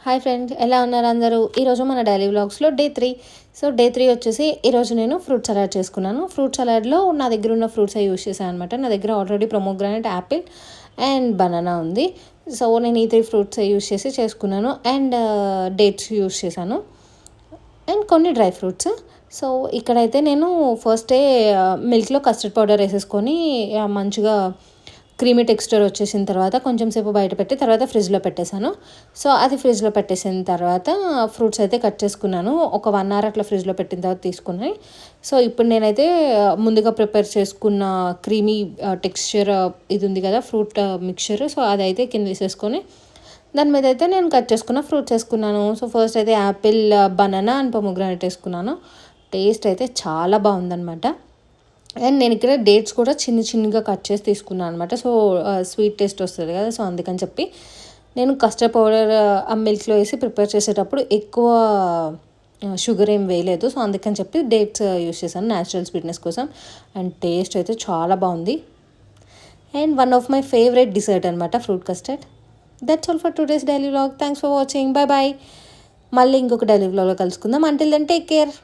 Hi friends, ఎలా ఉన్నారు అందరూ? ఈరోజు మన డైలీ వ్లాగ్స్లో డే 3. సో డే 3 వచ్చేసి ఈరోజు నేను ఫ్రూట్ సలాడ్ చేసుకున్నాను. ఫ్రూట్ సలాడ్లో నా దగ్గర ఉన్న ఫ్రూట్స్ యూస్ చేశాను అనమాట. నా దగ్గర already pomegranate, Apple and banana ఉంది. సో నేను ఈ 3 ఫ్రూట్స్ యూస్ చేసి చేసుకున్నాను. అండ్ డేట్స్ యూస్ చేశాను అండ్ కొన్ని డ్రై ఫ్రూట్స్. సో ఇక్కడైతే నేను ఫస్టే మిల్క్లో కస్టర్డ్ పౌడర్ వేసేసుకొని మంచిగా క్రీమీ టెక్స్చర్ వచ్చేసిన తర్వాత కొంచెం సేపు బయట పెట్టి తర్వాత ఫ్రిడ్జ్లో పెట్టేశాను. సో అది ఫ్రిడ్జ్లో పెట్టేసిన తర్వాత ఫ్రూట్స్ అయితే కట్ చేసుకున్నాను. ఒక 1 అవర్ అట్లా ఫ్రిడ్జ్లో పెట్టిన తర్వాత తీసుకున్నాయి. సో ఇప్పుడు నేనైతే ముందుగా ప్రిపేర్ చేసుకున్న క్రీమీ టెక్స్చర్ ఇది ఉంది కదా, ఫ్రూట్ మిక్చర్. సో అదైతే కింద వేసేసుకొని దాని మీద అయితే నేను కట్ చేసుకున్న ఫ్రూట్స్ వేసుకున్నాను. సో ఫస్ట్ అయితే యాపిల్, బనానా అండ్ పొమోగ్రానేట్ వేసుకున్నాను. టేస్ట్ అయితే చాలా బాగుందన్నమాట. అండ్ నేను ఇక్కడ డేట్స్ కూడా చిన్నగా కట్ చేసి తీసుకున్నాను అనమాట. సో స్వీట్ టేస్ట్ వస్తుంది కదా, సో అందుకని చెప్పి నేను కస్టర్డ్ పౌడర్ ఆ మిల్క్లో వేసి ప్రిపేర్ చేసేటప్పుడు ఎక్కువ షుగర్ ఏం వేయలేదు. సో అందుకని చెప్పి డేట్స్ యూస్ చేశాను న్యాచురల్ స్వీట్నెస్ కోసం. అండ్ టేస్ట్ అయితే చాలా బాగుంది. And one of my favourite dessert అనమాట fruit custard. That's all for today's daily vlog. Thanks for watching. Bye bye. మళ్ళీ ఇంకొక డైలీ వ్లాగ్లో కలుసుకుందాం. Until then take care.